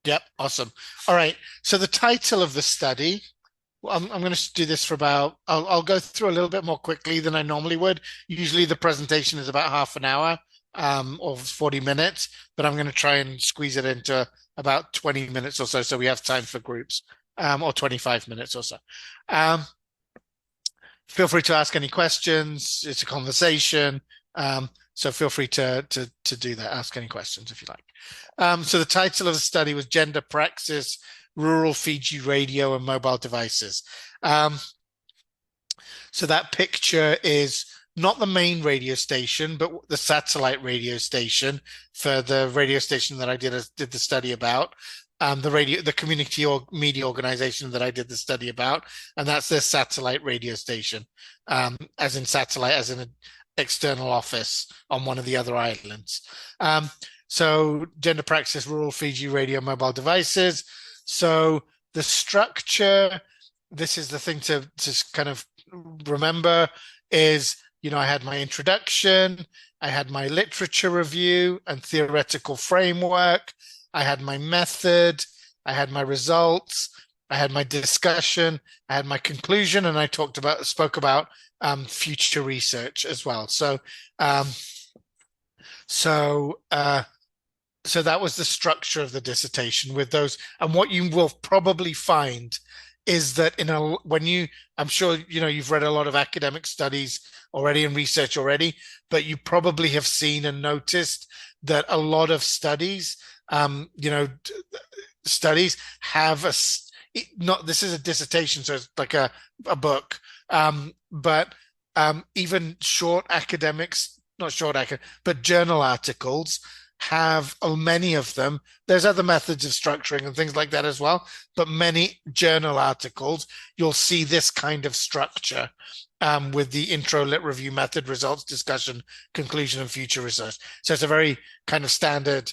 Yep, awesome. All right. So the title of the study, well, I'm going to do this for about, I'll go through a little bit more quickly than I normally would. Usually the presentation is about half an hour, or 40 minutes, but I'm going to try and squeeze it into about 20 minutes or so, so we have time for groups, or 25 minutes or so. Um, Feel free to ask any questions. It's a conversation. So feel free to do that. Ask any questions if you like. So the title of the study was Gender Praxis, Rural Fiji Radio and Mobile Devices. Um, so that picture is not the main radio station, but the satellite radio station for the radio station that I did the study about. The community or media organization that I did the study about, and that's their satellite radio station, as in satellite, as in an external office on one of the other islands. So Gender Praxis, Rural Fiji Radio Mobile Devices. So the structure, this is the thing to kind of remember is, I had my introduction, I had my literature review and theoretical framework, I had my method, I had my results, I had my discussion, I had my conclusion, and I spoke about future research as well. So that was the structure of the dissertation with those. And what you will probably find is that I'm sure you've read a lot of academic studies already and research already, but you probably have seen and noticed that a lot of studies, studies have this is a dissertation, so it's like a book, but even short academics, not short academic, but journal articles have many of them. There's other methods of structuring and things like that as well, but many journal articles, you'll see this kind of structure, with the intro, lit review, method, results, discussion, conclusion, and future research. So it's a very kind of standard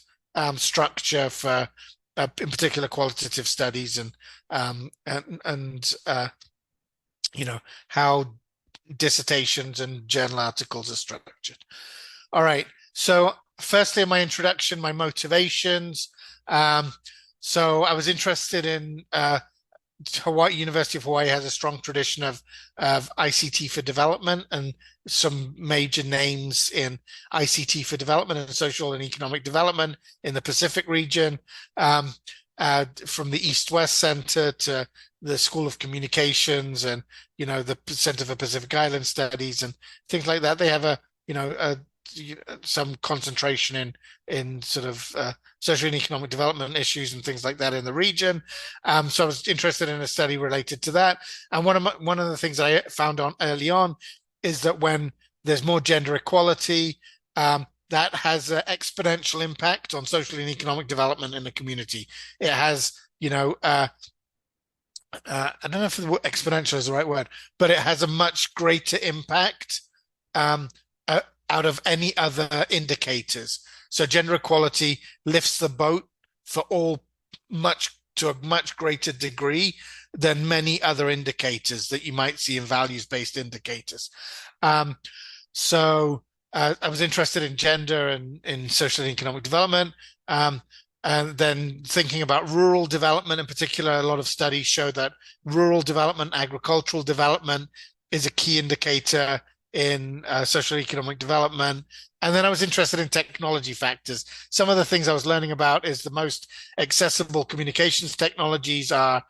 structure for, in particular, qualitative studies and how dissertations and journal articles are structured. All right. So firstly, my introduction, my motivations. So I was interested in University of Hawaii has a strong tradition of ICT for development, and some major names in ICT for development and social and economic development in the Pacific region, from the East-West Center to the School of Communications and the Center for Pacific Island Studies and things like that. They have some concentration in sort of social and economic development issues and things like that in the region. So I was interested in a study related to that. And one of the things I found early on is that when there's more gender equality, that has an exponential impact on social and economic development in the community. It has, I don't know if exponential is the right word, but it has a much greater impact out of any other indicators. So gender equality lifts the boat for all to a much greater degree than many other indicators that you might see in values-based indicators. So I was interested in gender and in social and economic development. And then thinking about rural development in particular, a lot of studies show that rural development, agricultural development is a key indicator in social economic development. And then I was interested in technology factors. Some of the things I was learning about is the most accessible communications technologies are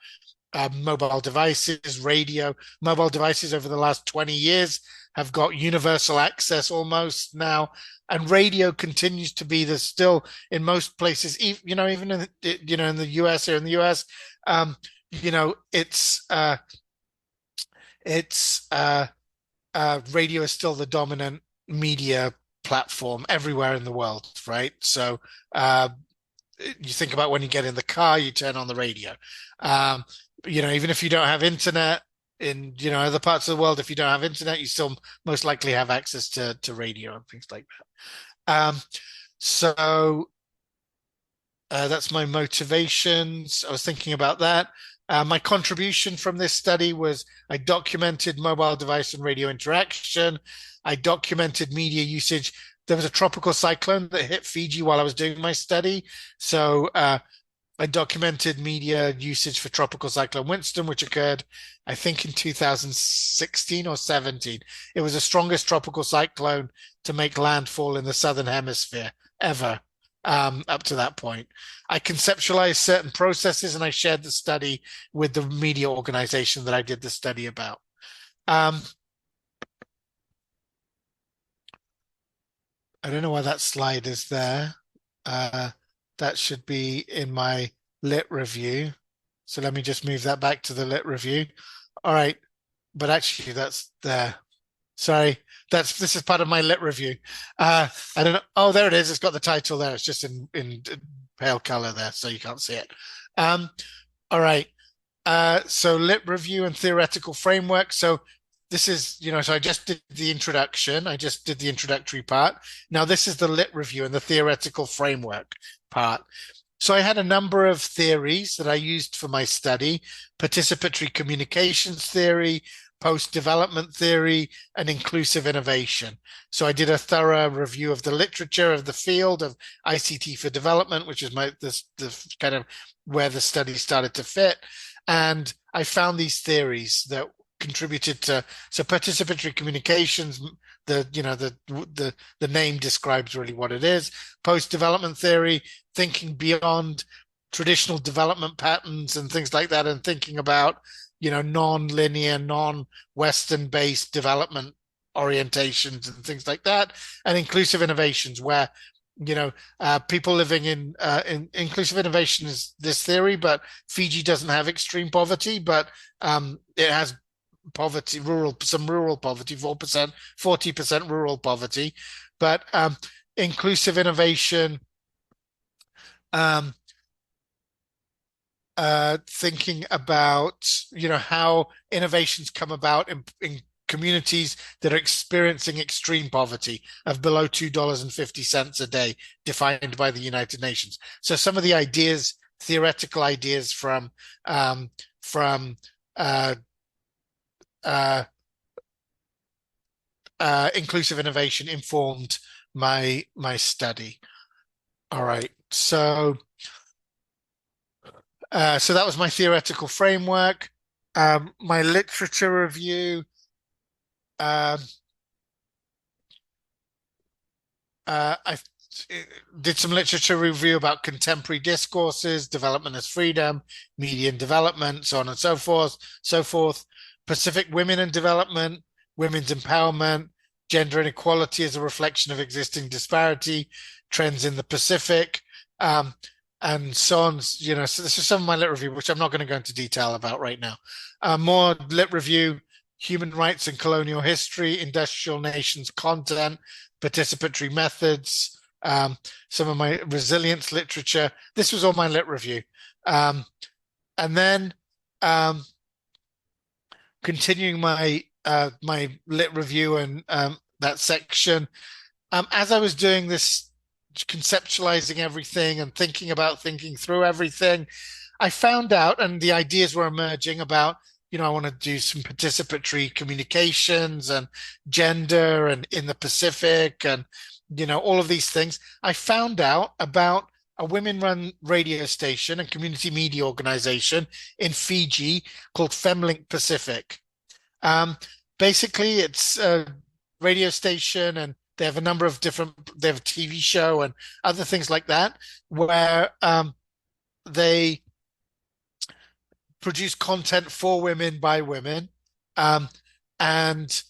mobile devices, radio. Mobile devices over the last 20 years have got universal access almost now, and radio continues to be still in most places, even in the US, here in the US, radio is still the dominant media platform everywhere in the world, right? So you think about when you get in the car, you turn on the radio. Even if you don't have internet in other parts of the world, if you don't have internet, you still most likely have access to radio and things like that. So that's my motivations. I was thinking about that. My contribution from this study was I documented mobile device and radio interaction. I documented media usage. There was a tropical cyclone that hit Fiji while I was doing my study. So I documented media usage for Tropical Cyclone Winston, which occurred, I think, in 2016 or 17. It was the strongest tropical cyclone to make landfall in the Southern Hemisphere ever, up to that point. I conceptualized certain processes and I shared the study with the media organization that I did the study about. I don't know why that slide is there. That should be in my lit review. So let me just move that back to the lit review. All right, but actually that's there. Sorry, this is part of my lit review. I don't know. Oh, there it is. It's got the title there. It's just in pale color there, so you can't see it. All right. So lit review and theoretical framework. So this is, so I just did the introduction. I just did the introductory part. Now this is the lit review and the theoretical framework part. So I had a number of theories that I used for my study: participatory communications theory, post-development theory, and inclusive innovation. So I did a thorough review of the literature of the field of ICT for development, which is the kind of where the study started to fit. And I found these theories that contributed to participatory communications. The name describes really what it is. Post-development theory, thinking beyond traditional development patterns and things like that, and thinking about non-linear, non-Western based development orientations and things like that. And inclusive innovations, where people living in inclusive innovation is this theory, but Fiji doesn't have extreme poverty, but it has poverty, some rural poverty, 4%, 40% rural poverty. But inclusive innovation, thinking about how innovations come about in communities that are experiencing extreme poverty of below $2.50 a day, defined by the United Nations. So some of the ideas, theoretical ideas from inclusive innovation informed my study. All right, so that was my theoretical framework. My literature review. I did some literature review about contemporary discourses, development as freedom, media and development, so on and so forth, Pacific women and development, women's empowerment, gender inequality as a reflection of existing disparity, trends in the Pacific, and so on. So this is some of my lit review, which I'm not going to go into detail about right now. More lit review: human rights and colonial history, industrial nations content, participatory methods, some of my resilience literature. This was all my lit review. And then continuing my lit review and that section, as I was doing this, conceptualizing everything and thinking through everything, I found out, and the ideas were emerging about, I want to do some participatory communications and gender and in the Pacific and, all of these things. I found out about a women-run radio station and community media organization in Fiji called Femlink Pacific. Basically, it's a radio station, and they have a number of they have a TV show and other things like that, where they produce content for women by women. And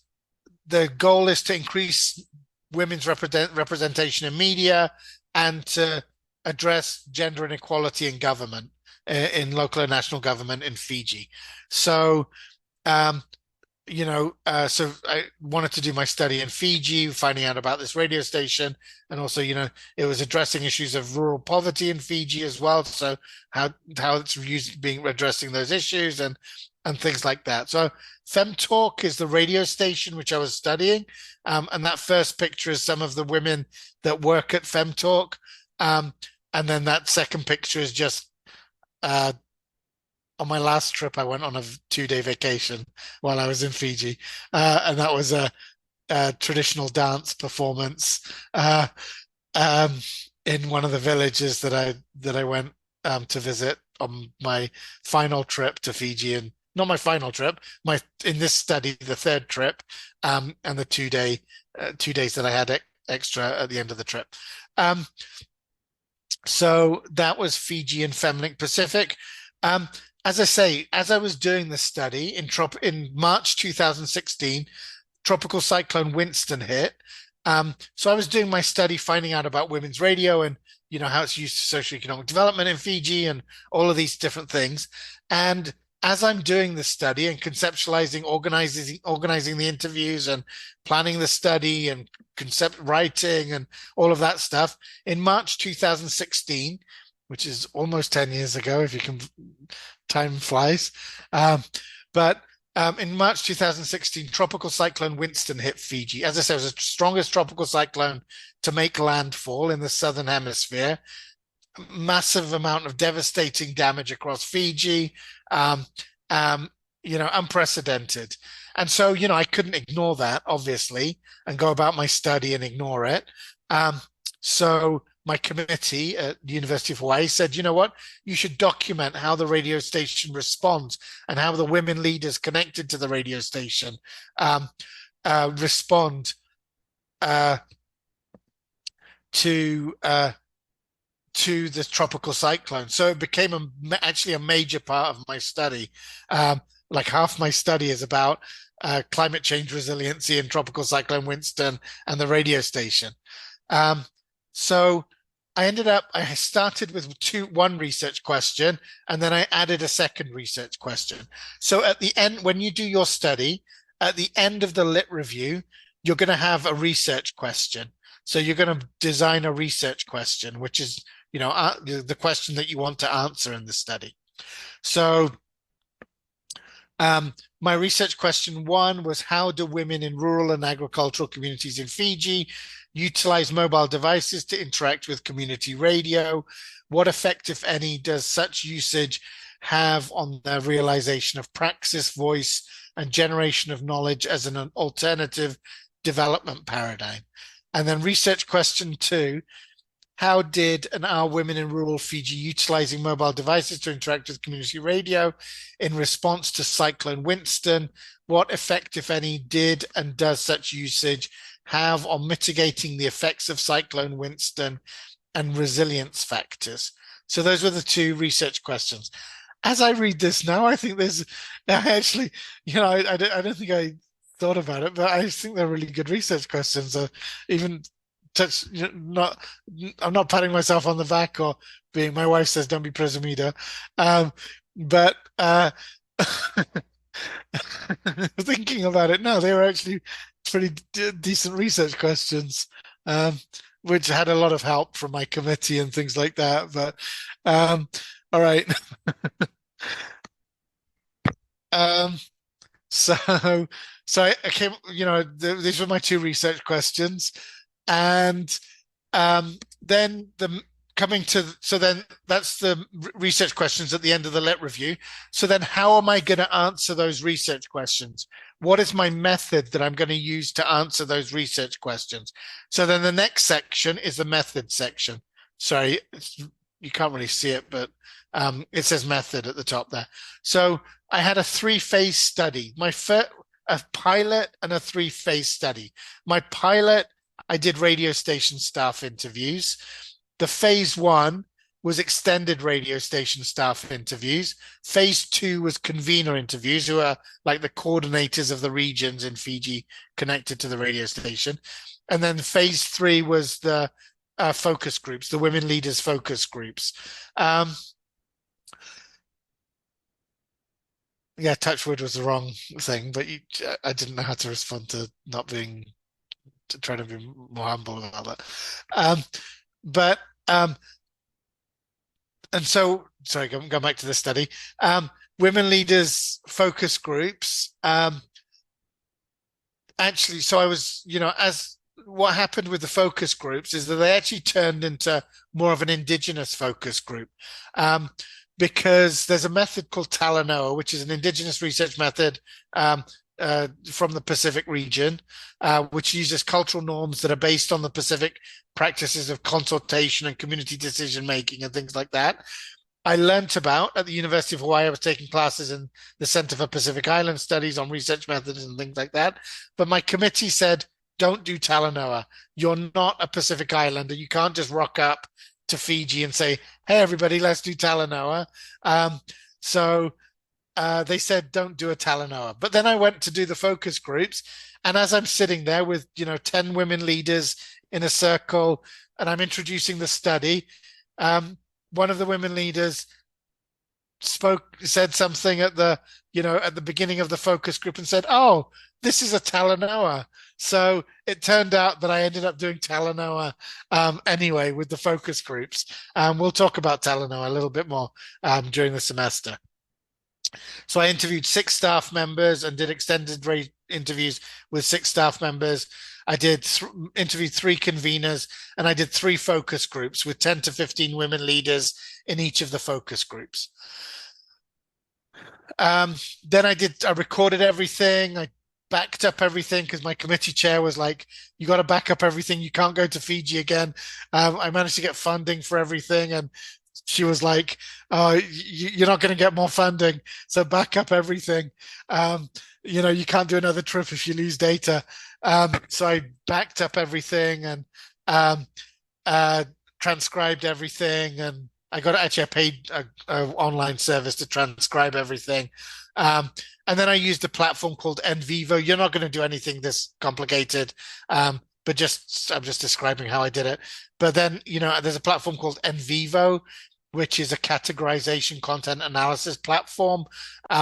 the goal is to increase women's representation in media and to address gender inequality in government, in local and national government in Fiji. So, so I wanted to do my study in Fiji, finding out about this radio station, and also, it was addressing issues of rural poverty in Fiji as well. So how it's addressing those issues and things like that. So FemTalk is the radio station which I was studying, and that first picture is some of the women that work at FemTalk, and then that second picture is just on my last trip. I went on a 2-day vacation while I was in Fiji, and that was a traditional dance performance in one of the villages that I went to visit on my final trip to Fiji, and not my final trip, my in this study, the third trip, and the 2 days that I had extra at the end of the trip. Um, so that was Fiji and Femlink Pacific. Um, as I say, as I was doing the study in March 2016, Tropical Cyclone Winston hit. So I was doing my study, finding out about women's radio and how it's used to socioeconomic development in Fiji and all of these different things. And as I'm doing the study and conceptualizing, organizing the interviews and planning the study and concept writing and all of that stuff, in March 2016, which is almost 10 years ago, if you can, time flies. But in March 2016, Tropical Cyclone Winston hit Fiji. As I said, it was the strongest tropical cyclone to make landfall in the southern hemisphere. Massive amount of devastating damage across Fiji, unprecedented. And so, I couldn't ignore that, obviously, and go about my study and ignore it. So my committee at the University of Hawaii said, you know what, you should document how the radio station responds and how the women leaders connected to the radio station respond to the tropical cyclone. So it became actually a major part of my study. Like half my study is about climate change resiliency and Tropical Cyclone Winston and the radio station. So I started with one research question, and then I added a second research question. So at the end, when you do your study, at the end of the lit review, you're going to have a research question. So you're going to design a research question, which is, the question that you want to answer in the study. So my research question one was, how do women in rural and agricultural communities in Fiji utilize mobile devices to interact with community radio? What effect, if any, does such usage have on their realization of praxis, voice, and generation of knowledge as an alternative development paradigm? And then research question two, how did and are women in rural Fiji utilizing mobile devices to interact with community radio in response to Cyclone Winston? What effect, if any, did and does such usage have on mitigating the effects of Cyclone Winston and resilience factors? So those were the two research questions. As I read this now, I think there's actually, I don't think I thought about it, but I think they're really good research questions. Even I'm not patting myself on the back or being, my wife says, don't be presumida. But thinking about it now, they were actually pretty decent research questions, which had a lot of help from my committee and things like that. But all right. So I came, these were my two research questions. And then then that's the research questions at the end of the lit review. So then how am I going to answer those research questions? What is my method that I'm going to use to answer those research questions? So then the next section is the method section. Sorry, you can't really see it, but it says method at the top there. So I had a 3-phase study, a pilot and a 3-phase study. My pilot, I did radio station staff interviews. The phase 1 was extended radio station staff interviews. Phase 2 was convener interviews, who are like the coordinators of the regions in Fiji connected to the radio station. And then phase 3 was the focus groups, the women leaders focus groups. Yeah, touch wood was the wrong thing, but I didn't know how to respond to not being, to try to be more humble about that. And so, sorry, going back to the study, women leaders focus groups. Actually, so I was, as what happened with the focus groups is that they actually turned into more of an indigenous focus group. Because there's a method called Talanoa, which is an indigenous research method from the Pacific region, which uses cultural norms that are based on the Pacific practices of consultation and community decision making and things like that. I learnt about at the University of Hawaii. I was taking classes in the Center for Pacific Island Studies on research methods and things like that. But my committee said, don't do Talanoa. You're not a Pacific Islander. You can't just rock up to Fiji and say, hey, everybody, let's do Talanoa. Um, so they said, don't do a Talanoa. But then I went to do the focus groups. And as I'm sitting there with, 10 women leaders in a circle, and I'm introducing the study, one of the women leaders said something at the beginning of the focus group and said, "Oh, this is a Talanoa." So it turned out that I ended up doing Talanoa anyway with the focus groups. We'll talk about Talanoa a little bit more during the semester. So I interviewed 6 staff members and did extended interviews with 6 staff members. I did interviewed 3 conveners, and I did 3 focus groups with 10 to 15 women leaders in each of the focus groups. Then I recorded everything. I backed up everything because my committee chair was like, you got to back up everything. You can't go to Fiji again. I managed to get funding for everything, and she was like, "Oh, you're not going to get more funding, so back up everything. You can't do another trip if you lose data." So I backed up everything and um, transcribed everything, and I paid a online service to transcribe everything. And then I used a platform called NVivo. You're not going to do anything this complicated, but I'm just describing how I did it. But then, there's a platform called NVivo, which is a categorization content analysis platform,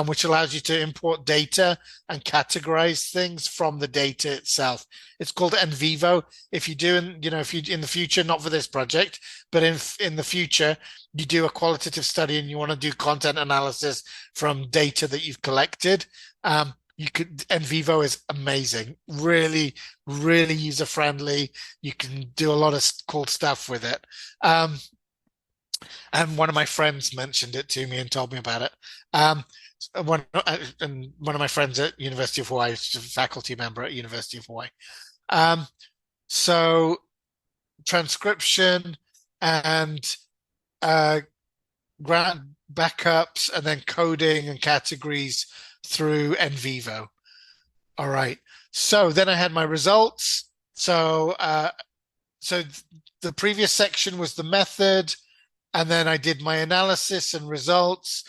which allows you to import data and categorize things from the data itself. It's called NVivo. If you do, if you in the future, not for this project, but in the future, you do a qualitative study and you want to do content analysis from data that you've collected, NVivo is amazing, really, really user friendly. You can do a lot of cool stuff with it. And one of my friends mentioned it to me and told me about it. One of my friends at University of Hawaii is a faculty member at University of Hawaii. So transcription and grant backups and then coding and categories through NVivo. All right. So then I had my results. So the previous section was the method, and then I did my analysis and results.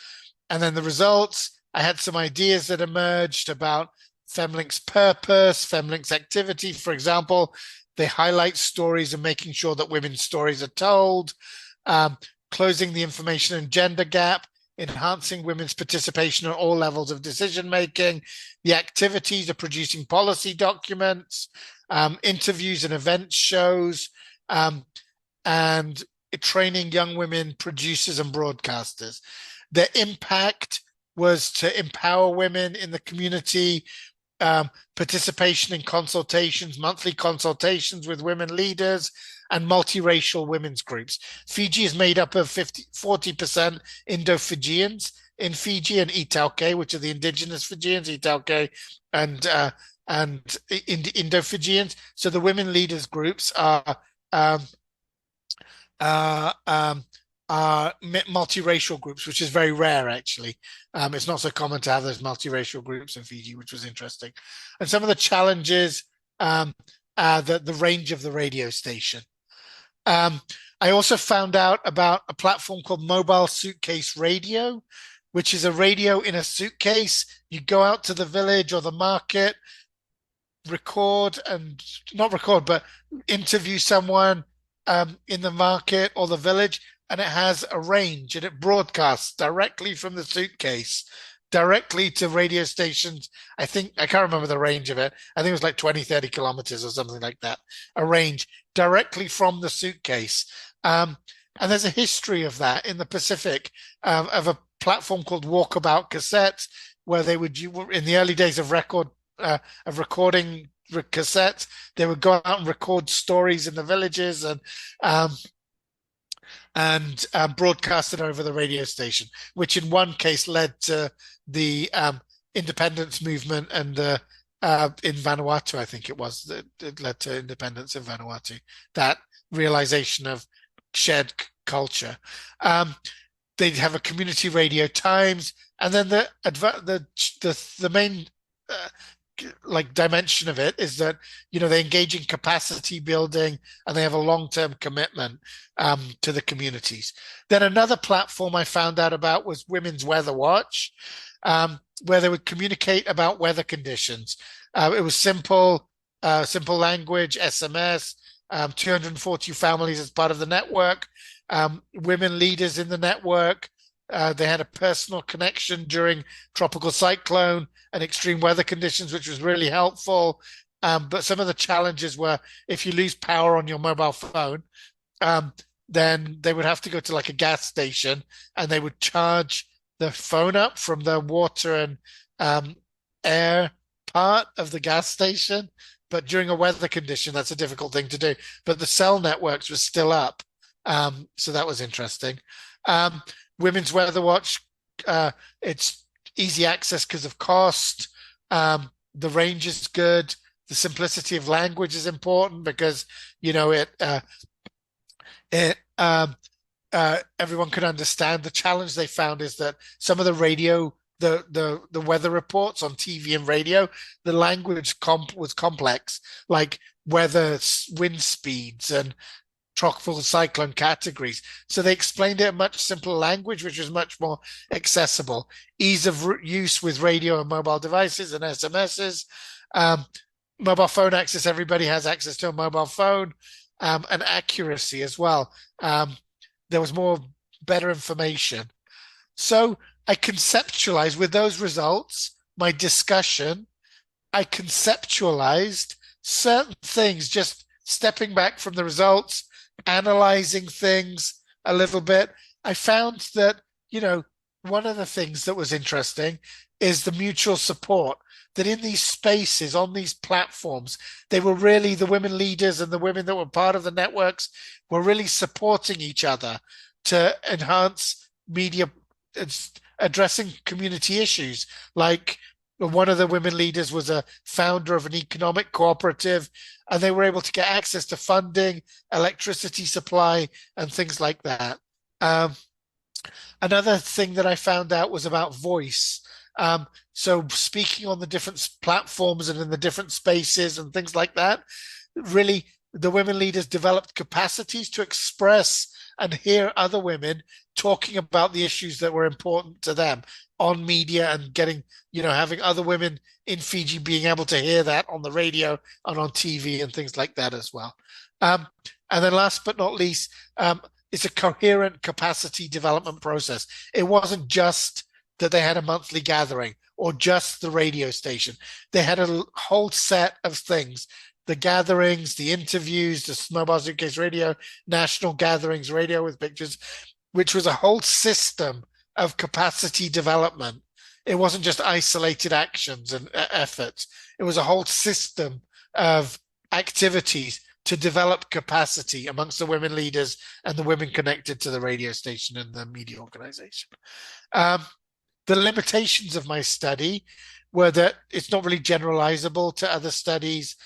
And then the results, I had some ideas that emerged about FemLink's purpose, FemLink's activity. For example, they highlight stories and making sure that women's stories are told, closing the information and gender gap, enhancing women's participation at all levels of decision making. The activities are producing policy documents, interviews and event shows, and training young women producers and broadcasters. Their impact was to empower women in the community, participation in consultations, monthly consultations with women leaders, and multiracial women's groups. Fiji is made up of 40% Indo-Fijians in Fiji and Italke, which are the indigenous Fijians, Italke and Indo-Fijians. So the women leaders groups are multiracial groups, which is very rare, actually. It's not so common to have those multiracial groups in Fiji, which was interesting. And some of the challenges, the range of the radio station. I also found out about a platform called Mobile Suitcase Radio, which is a radio in a suitcase. You go out to the village or the market, but interview someone in the market or the village, and it has a range and it broadcasts directly from the suitcase directly to radio stations. I can't remember the range of it. I think it was like 20, 30 kilometers or something like that. A range directly from the suitcase. And there's a history of that in the Pacific, of a platform called Walkabout Cassettes, where they would, in the early days of recording cassettes, they would go out and record stories in the villages and broadcast it over the radio station, which in one case led to the independence movement and in Vanuatu, I think it was, it led to independence in Vanuatu, that realization of shared culture. They have a community radio times, and then the main uh, like dimension of it is that they engage in capacity building and they have a long-term commitment to the communities. Then another platform I found out about was Women's Weather Watch, where they would communicate about weather conditions. It was simple language, SMS. 240 families as part of the network, women leaders in the network. They had a personal connection during tropical cyclone and extreme weather conditions, which was really helpful. But some of the challenges were if you lose power on your mobile phone, um, then they would have to go to like a gas station and they would charge the phone up from the water and air part of the gas station. But during a weather condition, that's a difficult thing to do. But the cell networks were still up. So that was interesting. Um, Women's Weather Watch, it's easy access because of cost. The range is good. The simplicity of language is important because, it everyone could understand. The challenge they found is that some of the radio, the weather reports on TV and radio, the language was complex, like weather, wind speeds, and tropical cyclone categories. So they explained it in much simpler language, which was much more accessible. Ease of use with radio and mobile devices and SMSs. Um, Mobile phone access, everybody has access to a mobile phone, and accuracy as well. There was better information. So I conceptualized with those results, my discussion, I conceptualized certain things, just stepping back from the results, analyzing things a little bit. I found that, one of the things that was interesting is the mutual support that in these spaces, on these platforms, they were really, the women leaders and the women that were part of the networks were really supporting each other to enhance media, addressing community issues. Like one of the women leaders was a founder of an economic cooperative, and they were able to get access to funding, electricity supply, and things like that. Another thing that I found out was about voice. So speaking on the different platforms and in the different spaces and things like that, really the women leaders developed capacities to express and hear other women talking about the issues that were important to them on media and getting, having other women in Fiji being able to hear that on the radio and on TV and things like that as well. And then last but not least, it's a coherent capacity development process. It wasn't just that they had a monthly gathering or just the radio station. They had a whole set of things: the gatherings, the interviews, the mobile suitcase radio, national gatherings, radio with pictures, which was a whole system of capacity development. It wasn't just isolated actions and efforts. It was a whole system of activities to develop capacity amongst the women leaders and the women connected to the radio station and the media organization. The limitations of my study were that it's not really generalizable to other studies.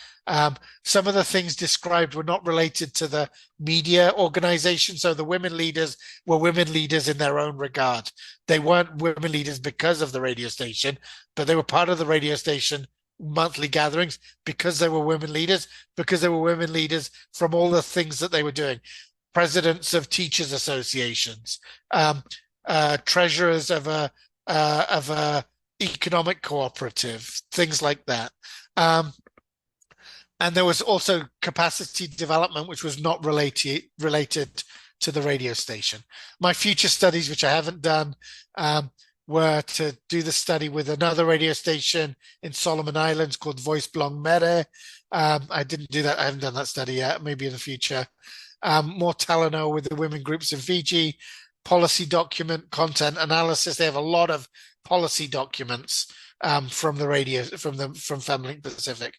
Some of the things described were not related to the media organization. So the women leaders were women leaders in their own regard. They weren't women leaders because of the radio station, but they were part of the radio station monthly gatherings because they were women leaders, because they were women leaders from all the things that they were doing. Presidents of teachers associations, treasurers of a economic cooperative, things like that. And there was also capacity development, which was not related to the radio station. My future studies, which I haven't done, were to do the study with another radio station in Solomon Islands called Voice Blong Mere. I didn't do that. I haven't done that study yet, maybe in the future. More Talanoa with the women groups in Fiji, policy document, content analysis. They have a lot of policy documents from the radio, from Family Pacific.